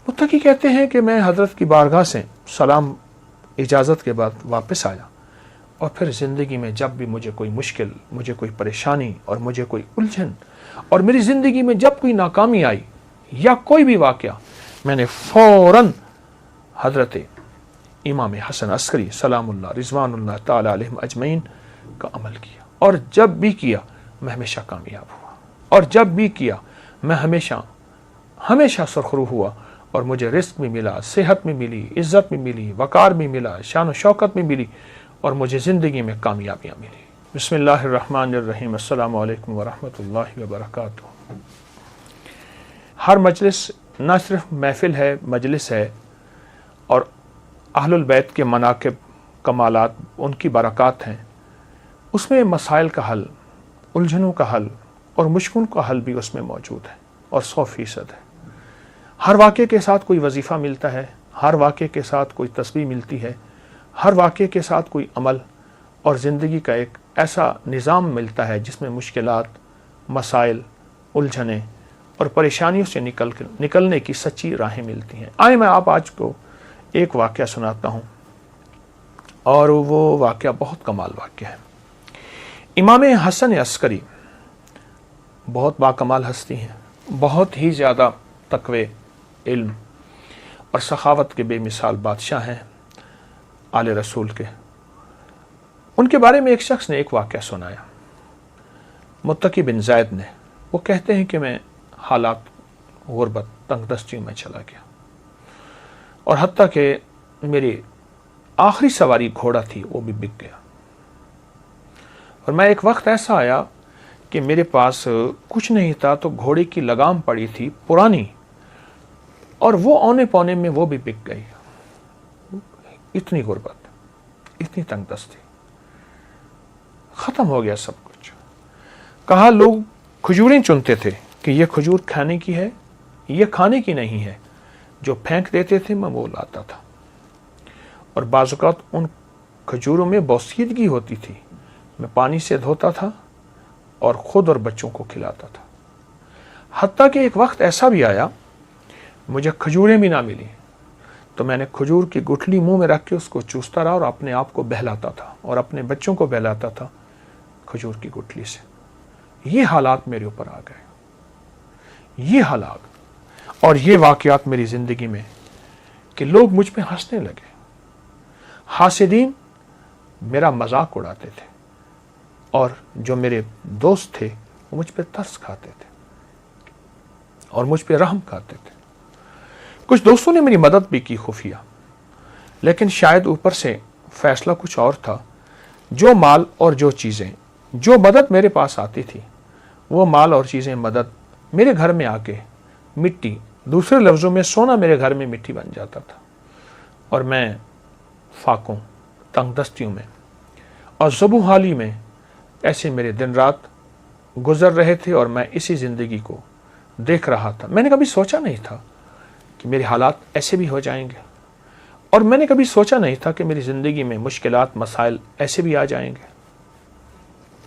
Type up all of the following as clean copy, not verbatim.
متقی کہتے ہیں کہ میں حضرت کی بارگاہ سے سلام اجازت کے بعد واپس آیا، اور پھر زندگی میں جب بھی مجھے کوئی مشکل، مجھے کوئی پریشانی اور مجھے کوئی الجھن، اور میری زندگی میں جب کوئی ناکامی آئی یا کوئی بھی واقعہ، میں نے فوراً حضرت امام حسن عسکری سلام اللہ رضوان اللہ تعالی علیہم اجمعین کا عمل کیا، اور جب بھی کیا میں ہمیشہ کامیاب ہوا، اور جب بھی کیا میں ہمیشہ سرخرو ہوا، اور مجھے رزق بھی ملا، صحت میں ملی، عزت میں ملی، وقار بھی ملا، شان و شوکت میں ملی، اور مجھے زندگی میں کامیابیاں ملی۔ بسم اللہ الرحمن الرحیم۔ السلام علیکم ورحمۃ اللہ وبرکاتہ۔ ہر مجلس نہ صرف محفل ہے، مجلس ہے، اور اہل البیت کے مناقب، کمالات، ان کی برکات ہیں، اس میں مسائل کا حل، الجھنوں کا حل اور مشکلوں کا حل بھی اس میں موجود ہے، اور 100% ہے۔ ہر واقعے کے ساتھ کوئی وظیفہ ملتا ہے، ہر واقعے کے ساتھ کوئی تسبیح ملتی ہے، ہر واقعے کے ساتھ کوئی عمل اور زندگی کا ایک ایسا نظام ملتا ہے جس میں مشکلات، مسائل، الجھنیں اور پریشانیوں سے نکلنے کی سچی راہیں ملتی ہیں۔ آئے میں آپ آج کو ایک واقعہ سناتا ہوں، اور وہ واقعہ بہت کمال واقعہ ہے۔ امام حسن عسکری بہت باکمال ہستی ہیں، بہت ہی زیادہ تقوی، علم اور سخاوت کے بے مثال بادشاہ ہیں آل رسول کے۔ ان کے بارے میں ایک شخص نے ایک واقعہ سنایا، متقی بن زید نے۔ وہ کہتے ہیں کہ میں حالات غربت، تنگ دستیوں میں چلا گیا، اور حتیٰ کہ میری آخری سواری گھوڑا تھی وہ بھی بک گیا، اور میں ایک وقت ایسا آیا کہ میرے پاس کچھ نہیں تھا، تو گھوڑے کی لگام پڑی تھی پرانی، اور وہ اونے پونے میں وہ بھی بک گئی۔ اتنی غربت، اتنی تنگ دستی، ختم ہو گیا سب کچھ۔ کہا لوگ کھجوریں چنتے تھے کہ یہ کھجور کھانے کی ہے، یہ کھانے کی نہیں ہے، جو پھینک دیتے تھے میں وہ لاتا تھا، اور بعض اوقات ان کھجوروں میں بوسیدگی ہوتی تھی، میں پانی سے دھوتا تھا اور خود اور بچوں کو کھلاتا تھا۔ حتیٰ کہ ایک وقت ایسا بھی آیا مجھے کھجوریں بھی نہ ملی، تو میں نے کھجور کی گٹھلی منہ میں رکھ کے اس کو چوستا رہا اور اپنے آپ کو بہلاتا تھا اور اپنے بچوں کو بہلاتا تھا کھجور کی گٹھلی سے۔ یہ حالات میرے اوپر آ گئے، یہ حالات اور یہ واقعات میری زندگی میں، کہ لوگ مجھ پہ ہنسنے لگے۔ حاسدین میرا مذاق اڑاتے تھے، اور جو میرے دوست تھے وہ مجھ پہ ترس کھاتے تھے اور مجھ پہ رحم کھاتے تھے۔ کچھ دوستوں نے میری مدد بھی کی خفیہ، لیکن شاید اوپر سے فیصلہ کچھ اور تھا۔ جو مال اور جو چیزیں، جو مدد میرے پاس آتی تھی، وہ مال اور چیزیں، مدد میرے گھر میں آ کے مٹی، دوسرے لفظوں میں سونا میرے گھر میں مٹی بن جاتا تھا، اور میں فاقوں، تنگ دستیوں میں اور زبوں حالی میں ایسے میرے دن رات گزر رہے تھے، اور میں اسی زندگی کو دیکھ رہا تھا۔ میں نے کبھی سوچا نہیں تھا کہ میرے حالات ایسے بھی ہو جائیں گے، اور میں نے کبھی سوچا نہیں تھا کہ میری زندگی میں مشکلات، مسائل ایسے بھی آ جائیں گے۔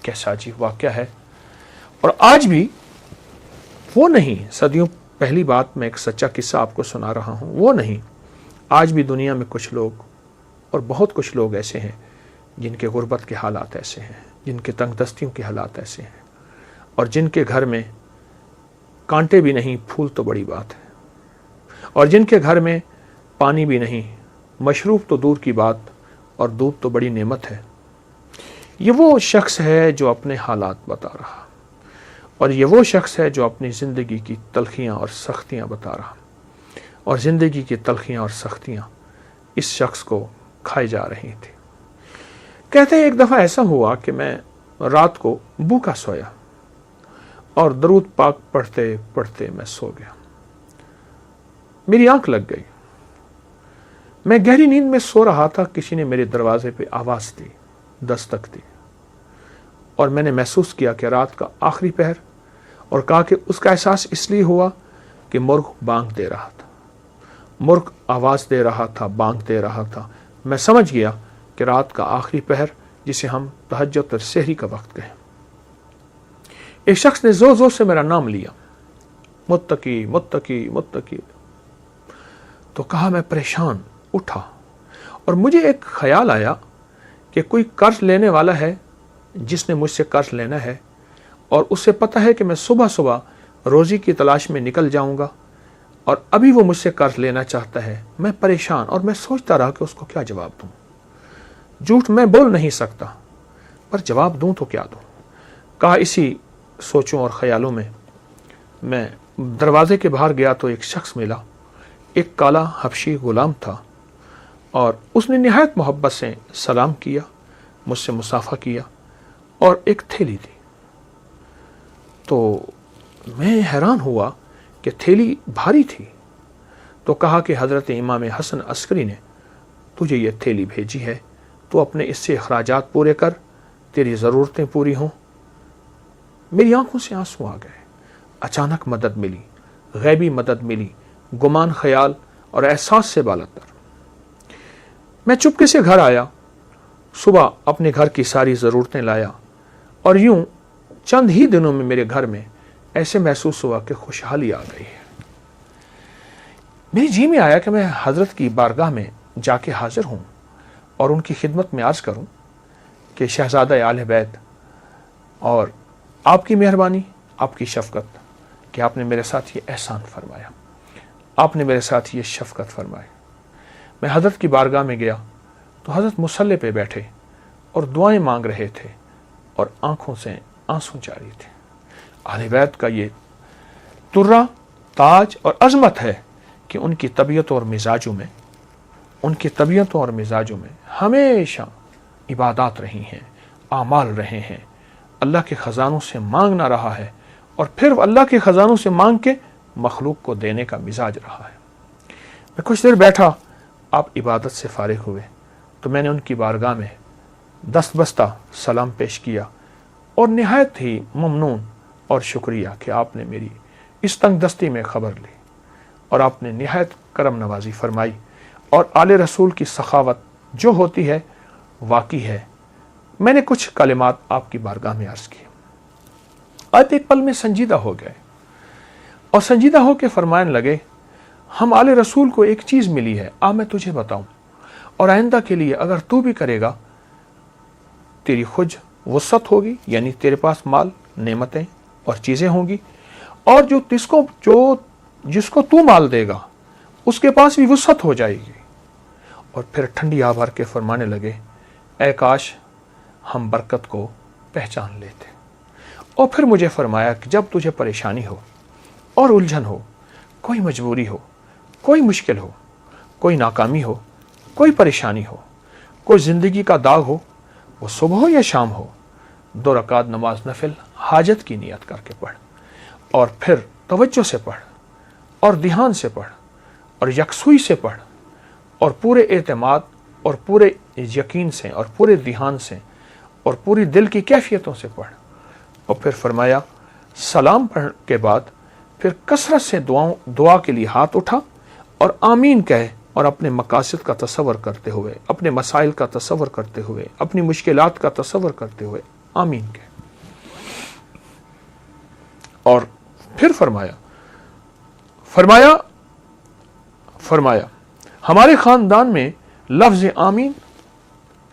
کیسا عجیب واقعہ ہے۔ اور آج بھی وہ نہیں، صدیوں پہلی بات، میں ایک سچا قصہ آپ کو سنا رہا ہوں، وہ نہیں، آج بھی دنیا میں کچھ لوگ، اور بہت کچھ لوگ ایسے ہیں جن کے غربت کے حالات ایسے ہیں، جن کے تنگ دستیوں کے حالات ایسے ہیں، اور جن کے گھر میں کانٹے بھی نہیں، پھول تو بڑی بات ہے، اور جن کے گھر میں پانی بھی نہیں، مشروب تو دور کی بات، اور دودھ تو بڑی نعمت ہے۔ یہ وہ شخص ہے جو اپنے حالات بتا رہا، اور یہ وہ شخص ہے جو اپنی زندگی کی تلخیاں اور سختیاں بتا رہا، اور زندگی کی تلخیاں اور سختیاں اس شخص کو کھائی جا رہی تھی۔ کہتے ہیں ایک دفعہ ایسا ہوا کہ میں رات کو بھوکا سویا، اور درود پاک پڑھتے پڑھتے میں سو گیا۔ میری آنکھ لگ گئی، میں گہری نیند میں سو رہا تھا، کسی نے میرے دروازے پہ آواز دی، دستک دی، اور میں نے محسوس کیا کہ رات کا آخری پہر، اور کہا کہ اس کا احساس اس لیے ہوا کہ مرغ بانگ دے رہا تھا، مرغ آواز دے رہا تھا، بانگ دے رہا تھا۔ میں سمجھ گیا کہ رات کا آخری پہر، جسے ہم تہجد اور سحری کا وقت کہیں۔ ایک شخص نے زور زور سے میرا نام لیا، متقی متقی متقی۔ تو کہا میں پریشان اٹھا اور مجھے ایک خیال آیا کہ کوئی قرض لینے والا ہے جس نے مجھ سے قرض لینا ہے اور اسے پتہ ہے کہ میں صبح صبح روزی کی تلاش میں نکل جاؤں گا اور ابھی وہ مجھ سے قرض لینا چاہتا ہے. میں پریشان اور میں سوچتا رہا کہ اس کو کیا جواب دوں. جھوٹ میں بول نہیں سکتا پر جواب دوں تو کیا دوں. کہا اسی سوچوں اور خیالوں میں دروازے کے باہر گیا تو ایک شخص ملا. ایک کالا حبشی غلام تھا اور اس نے نہایت محبت سے سلام کیا, مجھ سے مصافحہ کیا اور ایک تھیلی دی. تو میں حیران ہوا کہ تھیلی بھاری تھی. تو کہا کہ حضرت امام حسن عسکری نے تجھے یہ تھیلی بھیجی ہے, تو اپنے اس سے اخراجات پورے کر, تیری ضرورتیں پوری ہوں. میری آنکھوں سے آنسو آ گئے. اچانک مدد ملی, غیبی مدد ملی, گمان خیال اور احساس سے بالاتر. میں چپکے سے گھر آیا, صبح اپنے گھر کی ساری ضرورتیں لایا اور یوں چند ہی دنوں میں میرے گھر میں ایسے محسوس ہوا کہ خوشحالی آ گئی ہے. میری جی میں آیا کہ میں حضرت کی بارگاہ میں جا کے حاضر ہوں اور ان کی خدمت میں عرض کروں کہ شہزادہ آل بیت اور آپ کی مہربانی, آپ کی شفقت کہ آپ نے میرے ساتھ یہ احسان فرمایا, آپ نے میرے ساتھ یہ شفقت فرمائی. میں حضرت کی بارگاہ میں گیا تو حضرت مصلی پہ بیٹھے اور دعائیں مانگ رہے تھے اور آنکھوں سے آنسو جاری تھے. اہل بیت کا یہ ترا, تاج اور عظمت ہے کہ ان کی طبیعتوں اور مزاجوں میں ہمیشہ عبادات رہی ہیں, اعمال رہے ہیں, اللہ کے خزانوں سے مانگنا رہا ہے اور پھر اللہ کے خزانوں سے مانگ کے مخلوق کو دینے کا مزاج رہا ہے. میں کچھ دیر بیٹھا, آپ عبادت سے فارغ ہوئے تو میں نے ان کی بارگاہ میں دست بستہ سلام پیش کیا اور نہایت ہی ممنون اور شکریہ کہ آپ نے میری اس تنگ دستی میں خبر لی اور آپ نے نہایت کرم نوازی فرمائی اور آل رسول کی سخاوت جو ہوتی ہے واقعی ہے. میں نے کچھ کلمات آپ کی بارگاہ میں عرض کی. آج ایک پل میں سنجیدہ ہو گئے اور سنجیدہ ہو کے فرمانے لگے, ہم آل رسول کو ایک چیز ملی ہے, میں تجھے بتاؤں, اور آئندہ کے لیے اگر تو بھی کرے گا تیری خود وسعت ہوگی, یعنی تیرے پاس مال, نعمتیں اور چیزیں ہوں گی, اور جس کو تو مال دے گا اس کے پاس بھی وسعت ہو جائے گی. اور پھر ٹھنڈی آہ بھر کے فرمانے لگے, اے کاش ہم برکت کو پہچان لیتے. اور پھر مجھے فرمایا کہ جب تجھے پریشانی ہو اور الجھن ہو, کوئی مجبوری ہو, کوئی مشکل ہو, کوئی ناکامی ہو, کوئی پریشانی ہو, کوئی زندگی کا داغ ہو, وہ صبح ہو یا شام ہو, 2 رکعت نماز نفل حاجت کی نیت کر کے پڑھ اور پھر توجہ سے پڑھ اور دھیان سے پڑھ اور یکسوئی سے پڑھ اور پورے اعتماد اور پورے یقین سے اور پورے دھیان سے اور پوری دل کی کیفیتوں سے پڑھ. اور پھر فرمایا سلام پڑھ کے بعد پھر کثرت سے دعا کے لیے ہاتھ اٹھا اور آمین کہے اور اپنے مقاصد کا تصور کرتے ہوئے, اپنے مسائل کا تصور کرتے ہوئے, اپنی مشکلات کا تصور کرتے ہوئے آمین کہے. اور پھر فرمایا ہمارے خاندان میں لفظ آمین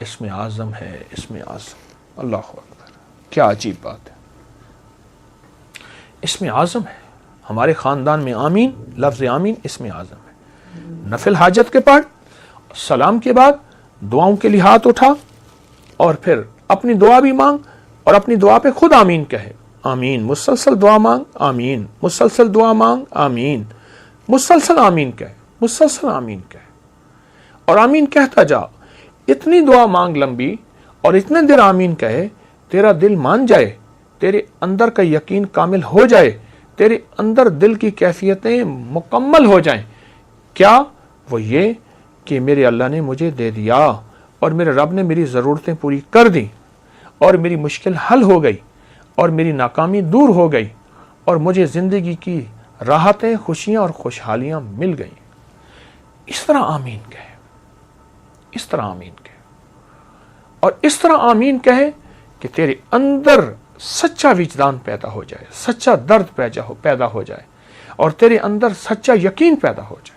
اسم اعظم ہے, اسم اعظم. اللہ اکبر, کیا عجیب بات ہے. اسم اعظم ہے ہمارے خاندان میں, آمین, لفظ آمین اسم اعظم ہے. نفل حاجت کے پڑھ, سلام کے بعد دعاؤں کے لیے ہاتھ اٹھا اور پھر اپنی دعا بھی مانگ اور اپنی دعا پہ خود آمین کہے. آمین, مسلسل دعا مانگ, آمین, مسلسل دعا مانگ, آمین, مسلسل آمین کہے, مسلسل آمین کہے اور آمین کہتا جا. اتنی دعا مانگ لمبی اور اتنے دیر آمین کہے, تیرا دل مان جائے, تیرے اندر کا یقین کامل ہو جائے, تیرے اندر دل کی کیفیتیں مکمل ہو جائیں. کیا؟ وہ یہ کہ میرے اللہ نے مجھے دے دیا اور میرے رب نے میری ضرورتیں پوری کر دی اور میری مشکل حل ہو گئی اور میری ناکامی دور ہو گئی اور مجھے زندگی کی راحتیں, خوشیاں اور خوشحالیاں مل گئیں. اس طرح آمین کہے, اس طرح آمین کہے اور اس طرح آمین کہے کہ تیرے اندر سچا وجدان پیدا ہو جائے, سچا درد پیدا ہو جائے اور تیرے اندر سچا یقین پیدا ہو جائے.